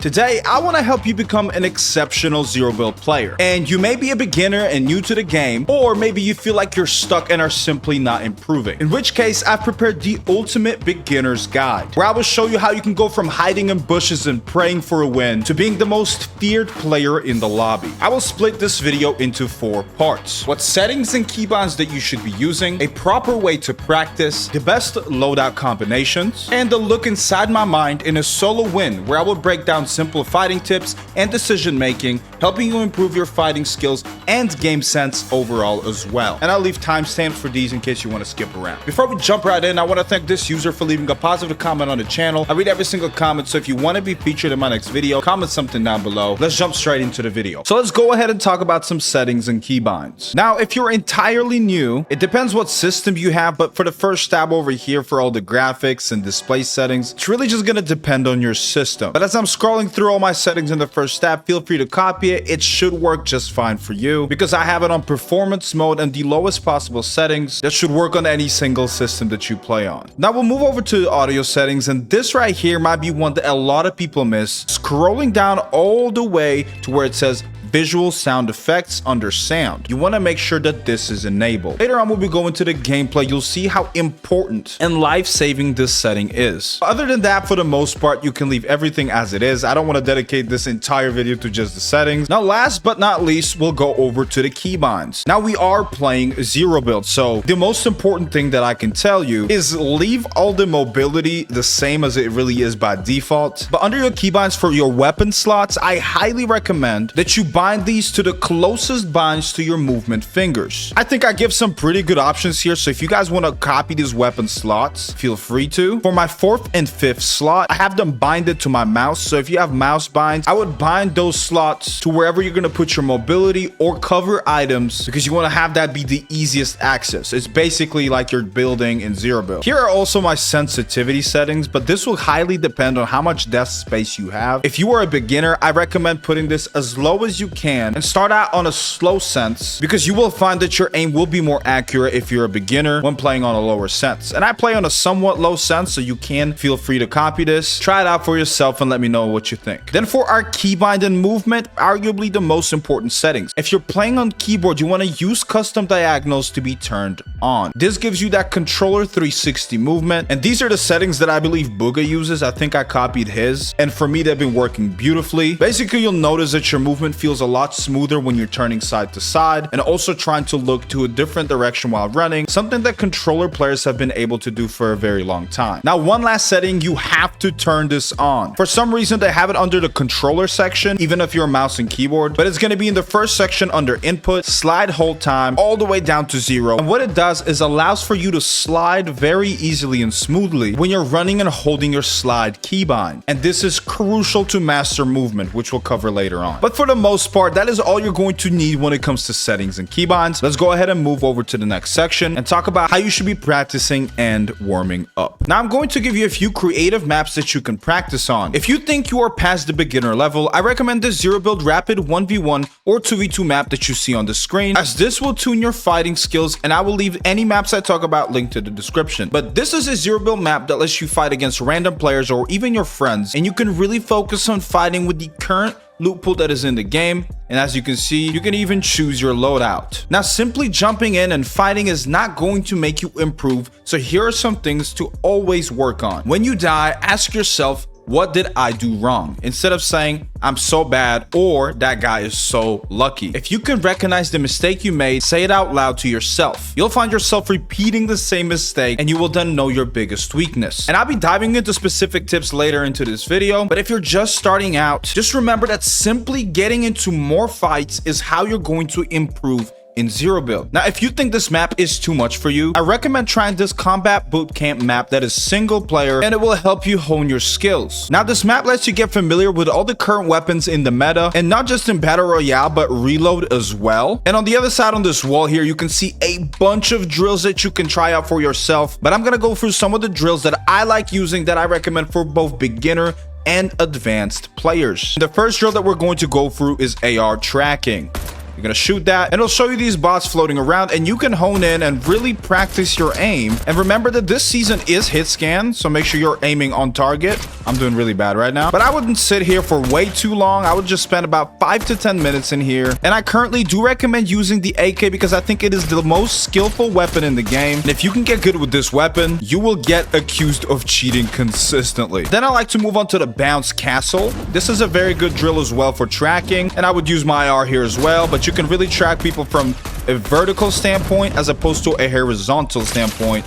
Today, I want to help you become an exceptional Zero Build player. And you may be a beginner and new to the game, or maybe you feel like you're stuck and are simply not improving. In which case, I've prepared the ultimate beginner's guide, where I will show you how you can go from hiding in bushes and praying for a win to being the most feared player in the lobby. I will split this video into 4 parts. What settings and keybinds that you should be using, a proper way to practice, the best loadout combinations, and a look inside my mind in a solo win, where I will break down simple fighting tips and decision making, helping you improve your fighting skills and game sense overall as well. And I'll leave timestamps for these in case you want to skip around. Before we jump right in, I want to thank this user for leaving a positive comment on the channel. I read every single comment, so if you want to be featured in my next video, comment something down below. Let's jump straight into the video. So let's go ahead and talk about some settings and keybinds. Now, if you're entirely new, it depends what system you have, but for the first tab over here for all the graphics and display settings, it's really just going to depend on your system. But as I'm scrolling through all my settings in the first tab, feel free to copy it. It should work just fine for you because I have it on performance mode and the lowest possible settings that should work on any single system that you play on. Now we'll move over to the audio settings, and this right here might be one that a lot of people miss. Scrolling down all the way to where it says visual sound effects under sound. You want to make sure that this is enabled. Later on when we go into the gameplay, you'll see how important and life-saving this setting is. Other than that, for the most part, you can leave everything as it is. I don't want to dedicate this entire video to just the settings. Now, last but not least, we'll go over to the keybinds. Now, we are playing Zero Build, so the most important thing that I can tell you is leave all the mobility the same as it really is by default. But under your keybinds for your weapon slots, I highly recommend that you bind these to the closest binds to your movement fingers. I think I give some pretty good options here, so if you guys want to copy these weapon slots, feel free to. For my 4th and 5th slot, I have them binded to my mouse, so if you have mouse binds, I would bind those slots to wherever you're going to put your mobility or cover items, because you want to have that be the easiest access. It's basically like you're building in Zero Build. Here are also my sensitivity settings, but this will highly depend on how much desk space you have. If you are a beginner, I recommend putting this as low as you can and start out on a slow sense, because you will find that your aim will be more accurate if you're a beginner when playing on a lower sense. And I play on a somewhat low sense, so you can feel free to copy this, try it out for yourself, and let me know what you think. Then for our keybind and movement, arguably the most important settings. If you're playing on keyboard, you want to use custom diagonals to be turned on. This gives you that controller 360 movement, and these are the settings that I believe Booga uses. I think I copied his, and for me they've been working beautifully. Basically, you'll notice that your movement feels a lot smoother when you're turning side to side and also trying to look to a different direction while running, something that controller players have been able to do for a very long time. Now, one last setting, you have to turn this on. For some reason, they have it under the controller section, even if you're a mouse and keyboard, but it's going to be in the first section under input, slide hold time, all the way down to 0. And what it does is allows for you to slide very easily and smoothly when you're running and holding your slide keybind. And this is crucial to master movement, which we'll cover later on. But for the most part, that is all you're going to need when it comes to settings and keybinds. Let's go ahead and move over to the next section and talk about how you should be practicing and warming up. Now, I'm going to give you a few creative maps that you can practice on. If you think you are past the beginner level, I recommend the Zero Build Rapid 1v1 or 2v2 map that you see on the screen, as this will tune your fighting skills, and I will leave any maps I talk about linked to the description. But this is a Zero Build map that lets you fight against random players or even your friends, and you can really focus on fighting with the current loot pool that is in the game. And as you can see, you can even choose your loadout. Now, simply jumping in and fighting is not going to make you improve, so here are some things to always work on. When you die, ask yourself, what did I do wrong? Instead of saying, I'm so bad, or that guy is so lucky. If you can recognize the mistake you made, say it out loud to yourself. You'll find yourself repeating the same mistake, and you will then know your biggest weakness. And I'll be diving into specific tips later into this video, but if you're just starting out, just remember that simply getting into more fights is how you're going to improve in Zero Build. Now, if you think this map is too much for you, I recommend trying this combat bootcamp map that is single player, and it will help you hone your skills. Now, this map lets you get familiar with all the current weapons in the meta, and not just in Battle Royale, but Reload as well. And on the other side on this wall here, you can see a bunch of drills that you can try out for yourself, but I'm gonna go through some of the drills that I like using that I recommend for both beginner and advanced players. The first drill that we're going to go through is AR tracking. You're gonna shoot that, and it'll show you these bots floating around, and you can hone in and really practice your aim. And remember that this season is hit scan, so make sure you're aiming on target. I'm doing really bad right now, but I wouldn't sit here for way too long. I would just spend about 5 to 10 minutes in here. And I currently do recommend using the AK because I think it is the most skillful weapon in the game. And if you can get good with this weapon, you will get accused of cheating consistently. Then I like to move on to the bounce castle. This is a very good drill as well for tracking, and I would use my IR here as well, but you can really track people from a vertical standpoint as opposed to a horizontal standpoint,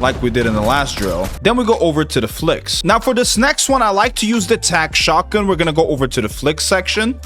like we did in the last drill. Then we go over to the flicks. Now for this next one, I like to use the tac shotgun. We're gonna go over to the flick section,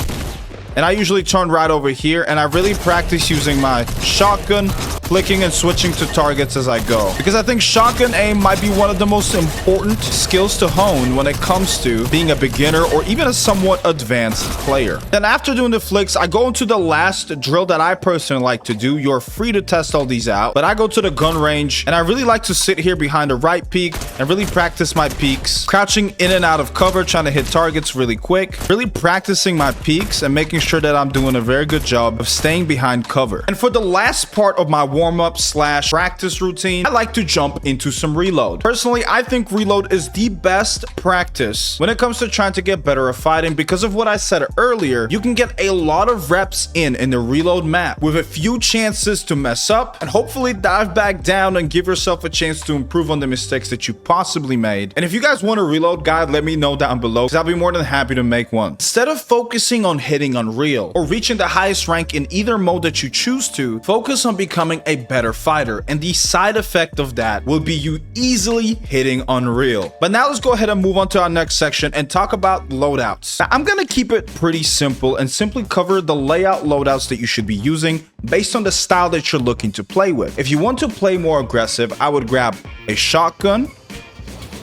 and I usually turn right over here, and I really practice using my shotgun, flicking and switching to targets as I go, because I think shotgun aim might be one of the most important skills to hone when it comes to being a beginner or even a somewhat advanced player. Then after doing the flicks, I go into the last drill that I personally like to do. You're free to test all these out, but I go to the gun range, and I really like to sit here behind the right peak and really practice my peaks, crouching in and out of cover, trying to hit targets really quick, really practicing my peaks and making sure that I'm doing a very good job of staying behind cover. And for the last part of my warm-up slash practice routine, I like to jump into some reload. Personally, I think reload is the best practice when it comes to trying to get better at fighting because of what I said earlier. You can get a lot of reps in the reload map with a few chances to mess up and hopefully dive back down and give yourself a chance to improve on the mistakes that you possibly made. And if you guys want a reload guide, let me know down below because I'll be more than happy to make one. Instead of focusing on hitting Unreal or reaching the highest rank in either mode that you choose to, focus on becoming a better fighter, and the side effect of that will be you easily hitting Unreal. But now let's go ahead and move on to our next section and talk about loadouts. Now, I'm gonna keep it pretty simple and simply cover the layout loadouts that you should be using based on the style that you're looking to play with. If you want to play more aggressive, I would grab a shotgun,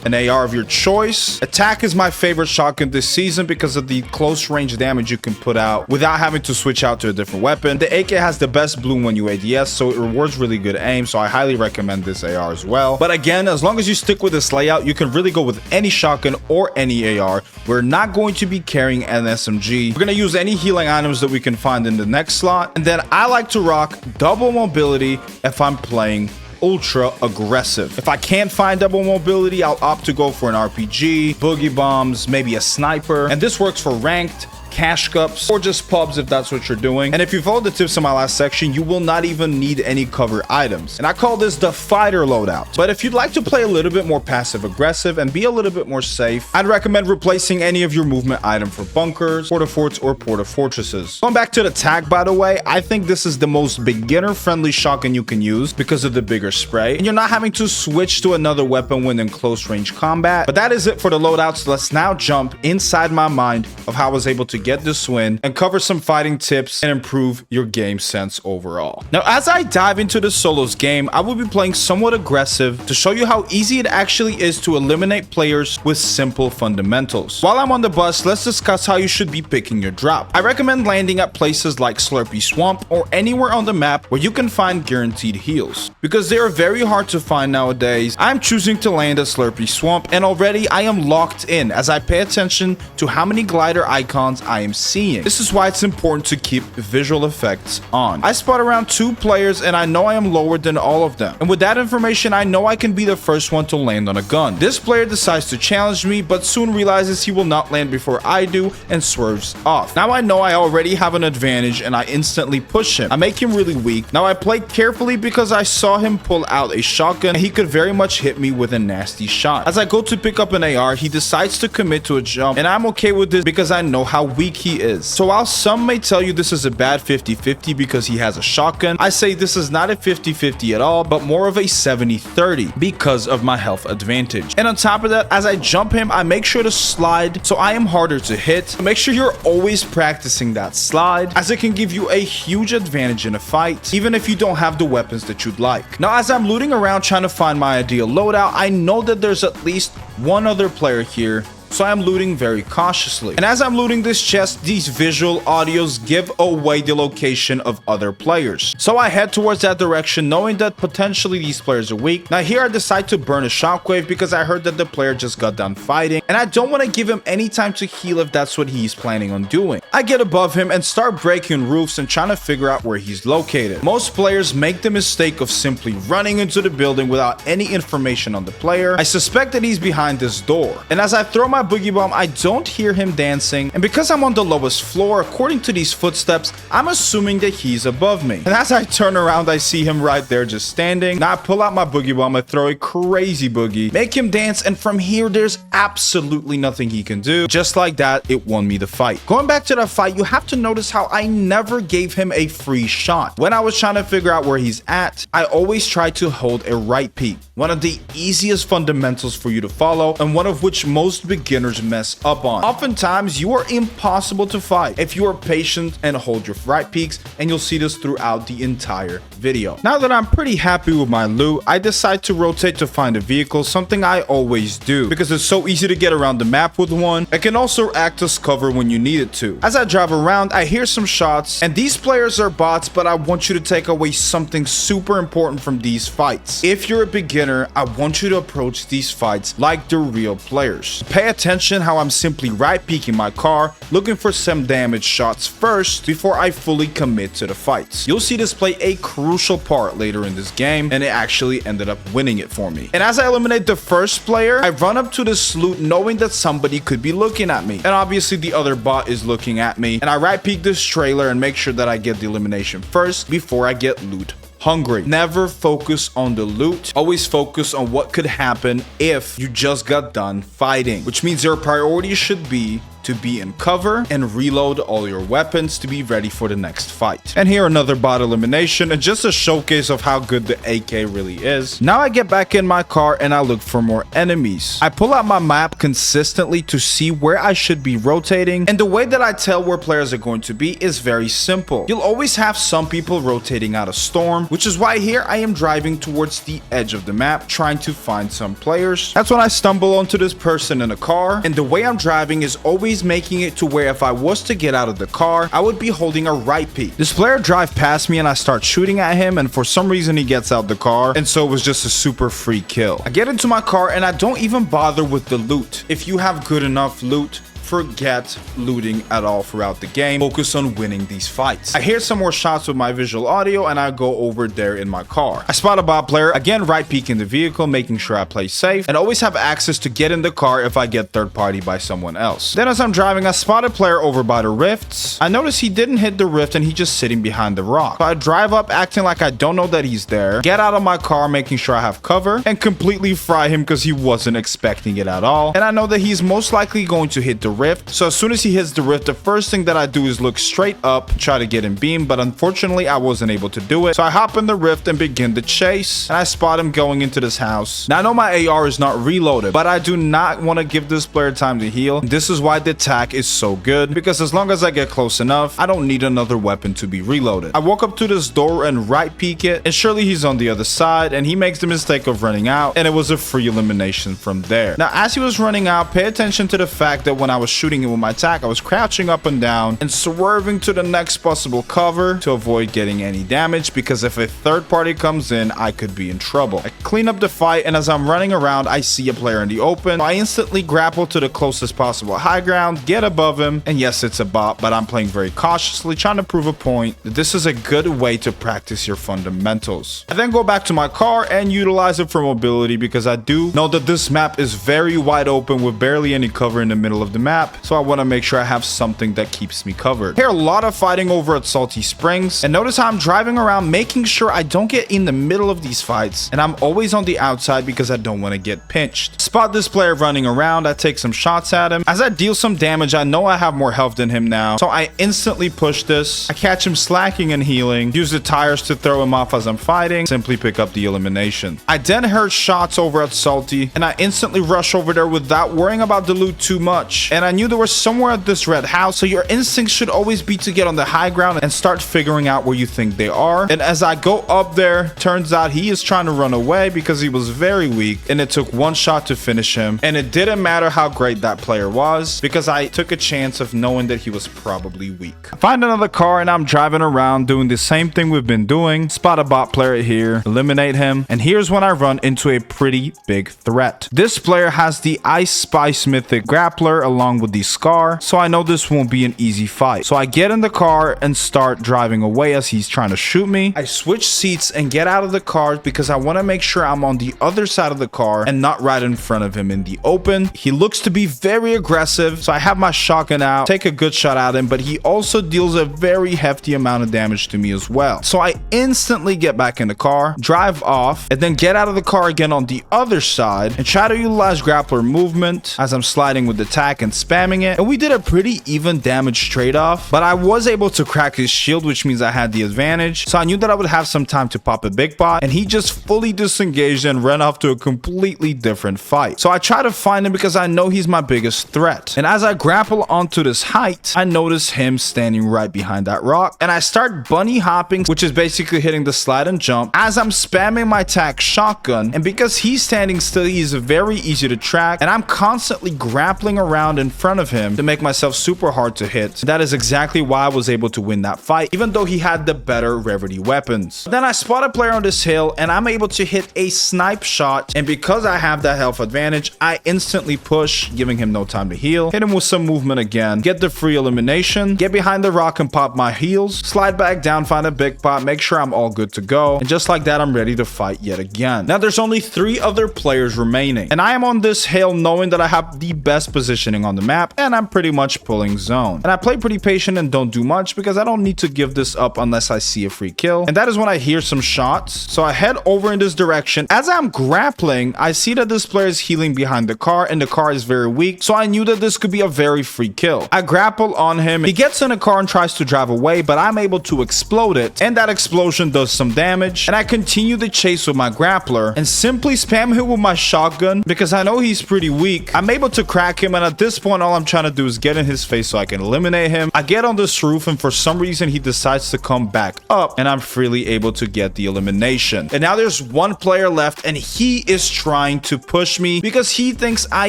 an AR of your choice. Attack is my favorite shotgun this season because of the close range damage you can put out without having to switch out to a different weapon. The AK has the best bloom when you ADS, so it rewards really good aim, so I highly recommend this AR as well. But again, as long as you stick with this layout, you can really go with any shotgun or any AR. We're not going to be carrying an SMG. We're going to use any healing items that we can find in the next slot. And then I like to rock double mobility if I'm playing ultra aggressive. If I can't find double mobility, I'll opt to go for an RPG, boogie bombs, maybe a sniper, and this works for ranked, cash cups, or just pubs if that's what you're doing. And if you follow the tips in my last section, you will not even need any cover items. And I call this the fighter loadout. But if you'd like to play a little bit more passive aggressive and be a little bit more safe, I'd recommend replacing any of your movement item for bunkers, porta forts, or porta fortresses. Going back to the tag, by the way, I think this is the most beginner friendly shotgun you can use because of the bigger spray, and you're not having to switch to another weapon when in close range combat. But that is it for the loadouts. Let's now jump inside my mind of how I was able to get this win and cover some fighting tips and improve your game sense overall. Now, as I dive into the solos game, I will be playing somewhat aggressive to show you how easy it actually is to eliminate players with simple fundamentals. While I'm on the bus, let's discuss how you should be picking your drop. I recommend landing at places like Slurpy Swamp or anywhere on the map where you can find guaranteed heals, because they are very hard to find nowadays. I'm choosing to land at Slurpy Swamp, and already I am locked in as I pay attention to how many glider icons I am seeing. This is why it's important to keep visual effects on. I spot around 2 players and I know I am lower than all of them. And with that information, I know I can be the first one to land on a gun. This player decides to challenge me, but soon realizes he will not land before I do and swerves off. Now I know I already have an advantage and I instantly push him. I make him really weak. Now I played carefully because I saw him pull out a shotgun and he could very much hit me with a nasty shot. As I go to pick up an AR, he decides to commit to a jump, and I'm okay with this because I know how weak he is. So while some may tell you this is a bad 50-50 because he has a shotgun, I say this is not a 50-50 at all, but more of a 70-30 because of my health advantage. And on top of that, as I jump him, I make sure to slide so I am harder to hit. Make sure you're always practicing that slide, as it can give you a huge advantage in a fight, even if you don't have the weapons that you'd like. Now, as I'm looting around trying to find my ideal loadout, I know that there's at least one other player here so I am looting very cautiously. And as I'm looting this chest, these visual audios give away the location of other players. So I head towards that direction knowing that potentially these players are weak. Now here I decide to burn a shockwave because I heard that the player just got done fighting and I don't want to give him any time to heal if that's what he's planning on doing. I get above him and start breaking roofs and trying to figure out where he's located. Most players make the mistake of simply running into the building without any information on the player. I suspect that he's behind this door. And as I throw my boogie bomb, I don't hear him dancing. And because I'm on the lowest floor, according to these footsteps, I'm assuming that he's above me. And as I turn around, I see him right there just standing. Now I pull out my boogie bomb and throw a crazy boogie, make him dance, and from here, there's absolutely nothing he can do. Just like that, it won me the fight. Going back to that fight, you have to notice how I never gave him a free shot. When I was trying to figure out where he's at, I always try to hold a right peek. One of the easiest fundamentals for you to follow, and one of which most beginners mess up on. Oftentimes, you are impossible to fight if you are patient and hold your right peeks, and you'll see this throughout the entire video. Now that I'm pretty happy with my loot, I decide to rotate to find a vehicle, something I always do, because it's so easy to get around the map with one. It can also act as cover when you need it to. As I drive around, I hear some shots, and these players are bots, but I want you to take away something super important from these fights. If you're a beginner, I want you to approach these fights like they're real players. Pay attention how I'm simply right peeking my car, looking for some damage shots first before I fully commit to the fights. You'll see this play a crucial part later in this game, and it actually ended up winning it for me. And as I eliminate the first player, I run up to this loot knowing that somebody could be looking at me. And obviously the other bot is looking at me, and I right peek this trailer and make sure that I get the elimination first before I get loot hungry. Never focus on the loot. Always focus on what could happen if you just got done fighting, which means your priority should be to be in cover and reload all your weapons to be ready for the next fight. And here another bot elimination, and just a showcase of how good the AK really is. Now I get back in my car and I look for more enemies. I pull out my map consistently to see where I should be rotating, and the way that I tell where players are going to be is very simple. You'll always have some people rotating out a storm, which is why here I am driving towards the edge of the map trying to find some players. That's when I stumble onto this person in a car, and the way I'm driving is always making it to where if I was to get out of the car, I would be holding a right peek. This player drives past me and I start shooting at him, and for some reason he gets out the car, and so it was just a super free kill. I get into my car and I don't even bother with the loot. If you have good enough loot, forget looting at all throughout the game. Focus on winning these fights. I hear some more shots with my visual audio and I go over there in my car. I spot a bot player, again right peeking the vehicle, making sure I play safe and always have access to get in the car if I get third party by someone else. Then as I'm driving, I spot a player over by the rifts. I notice he didn't hit the rift and he's just sitting behind the rock. So I drive up acting like I don't know that he's there, get out of my car making sure I have cover, and completely fry him because he wasn't expecting it at all. And I know that he's most likely going to hit the rift. So as soon as he hits the rift, the first thing that I do is look straight up, try to get him beamed, but unfortunately I wasn't able to do it. So I hop in the rift and begin the chase, and I spot him going into this house. Now I know my AR is not reloaded, but I do not want to give this player time to heal. This is why the attack is so good, because as long as I get close enough, I don't need another weapon to be reloaded. I walk up to this door and right peek it, and surely he's on the other side, and he makes the mistake of running out, and it was a free elimination from there. Now as he was running out, pay attention to the fact that when I was shooting him with my attack, I was crouching up and down and swerving to the next possible cover to avoid getting any damage, because if a third party comes in, I could be in trouble. I clean up the fight, and as I'm running around, I see a player in the open. I instantly grapple to the closest possible high ground, get above him, and yes, it's a bot, but I'm playing very cautiously, trying to prove a point that this is a good way to practice your fundamentals. I then go back to my car and utilize it for mobility, because I do know that this map is very wide open with barely any cover in the middle of the map, so I want to make sure I have something that keeps me covered. Hear a lot of fighting over at Salty Springs, and notice how I'm driving around making sure I don't get in the middle of these fights, and I'm always on the outside because I don't want to get pinched. Spot this player running around, I take some shots at him. As I deal some damage, I know I have more health than him now, so I instantly push this. I catch him slacking and healing, use the tires to throw him off as I'm fighting, simply pick up the elimination. I then heard shots over at Salty, and I instantly rush over there without worrying about the loot too much, and I I knew they were somewhere at this red house, so your instinct should always be to get on the high ground and start figuring out where you think they are. And as I go up there, turns out he is trying to run away because he was very weak, and it took one shot to finish him. And it didn't matter how great that player was because I took a chance of knowing that he was probably weak. I find another car and I'm driving around doing the same thing we've been doing. Spot a bot player here, eliminate him, and here's when I run into a pretty big threat. This player has the Ice Spice Mythic Grappler along with the Scar, so I know this won't be an easy fight. So I get in the car and start driving away as he's trying to shoot me. I switch seats and get out of the car because I want to make sure I'm on the other side of the car and not right in front of him in the open. He looks to be very aggressive, so I have my shotgun out, take a good shot at him, but he also deals a very hefty amount of damage to me as well. So I instantly get back in the car, drive off, and then get out of the car again on the other side and try to utilize grappler movement as I'm sliding with the tack and spamming it. And we did a pretty even damage trade-off, but I was able to crack his shield, which means I had the advantage. So I knew that I would have some time to pop a big bot, and he just fully disengaged and ran off to a completely different fight. So I try to find him because I know he's my biggest threat. And as I grapple onto this height, I notice him standing right behind that rock, and I start bunny hopping, which is basically hitting the slide and jump as I'm spamming my tack shotgun. And because he's standing still, he's very easy to track, and I'm constantly grappling around in front of him to make myself super hard to hit. That is exactly why I was able to win that fight, even though he had the better rarity weapons. Then I spot a player on this hill and I'm able to hit a snipe shot, and because I have that health advantage, I instantly push, giving him no time to heal, hit him with some movement again, get the free elimination, get behind the rock and pop my heals, slide back down, find a big pot, make sure I'm all good to go, and just like that I'm ready to fight yet again. Now there's only 3 other players remaining, and I am on this hill knowing that I have the best positioning on the map and I'm pretty much pulling zone. And I play pretty patient and don't do much because I don't need to give this up unless I see a free kill. And that is when I hear some shots, so I head over in this direction. As I'm grappling, I see that this player is healing behind the car and the car is very weak, so I knew that this could be a very free kill. I grapple on him, he gets in a car and tries to drive away, but I'm able to explode it, and that explosion does some damage. And I continue the chase with my grappler and simply spam him with my shotgun because I know he's pretty weak. I'm able to crack him, and at this point all I'm trying to do is get in his face so I can eliminate him. I get on this roof, and for some reason he decides to come back up, and I'm freely able to get the elimination. And now there's 1 player left, and he is trying to push me because he thinks I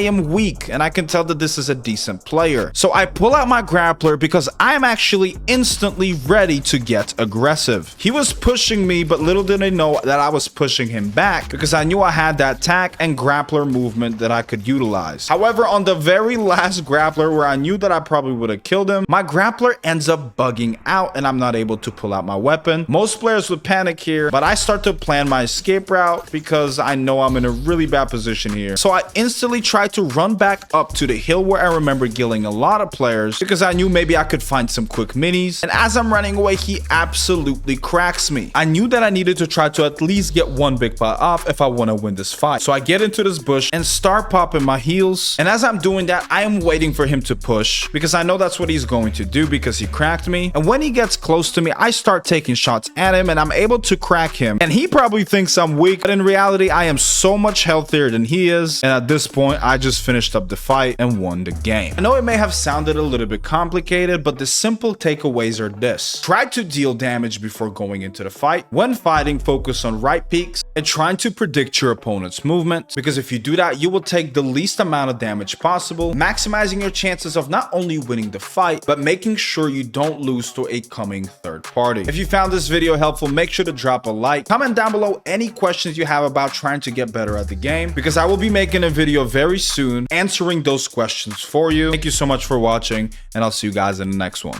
am weak, and I can tell that this is a decent player. So I pull out my grappler because I'm actually instantly ready to get aggressive. He was pushing me, but little did I know that I was pushing him back because I knew I had that tack and grappler movement that I could utilize. However, on the very last grappler where I knew that I probably would have killed him, my grappler ends up bugging out and I'm not able to pull out my weapon. Most players would panic here, but I start to plan my escape route because I know I'm in a really bad position here. So I instantly try to run back up to the hill where I remember killing a lot of players because I knew maybe I could find some quick minis. And as I'm running away, he absolutely cracks me. I knew that I needed to try to at least get 1 big pot off if I want to win this fight. So I get into this bush and start popping my heals. And as I'm doing that, I am waiting for him to push because I know that's what he's going to do because he cracked me. And when he gets close to me, I start taking shots at him and I'm able to crack him. And he probably thinks I'm weak, but in reality, I am so much healthier than he is. And at this point, I just finished up the fight and won the game. I know it may have sounded a little bit complicated, but the simple takeaways are this. Try to deal damage before going into the fight. When fighting, focus on right peaks and trying to predict your opponent's movement, because if you do that, you will take the least amount of damage possible, maximizing your chances of not only winning the fight, but making sure you don't lose to a coming third party. If you found this video helpful, make sure to drop a like, comment down below any questions you have about trying to get better at the game, because I will be making a video very soon answering those questions for you. Thank you so much for watching, and I'll see you guys in the next one.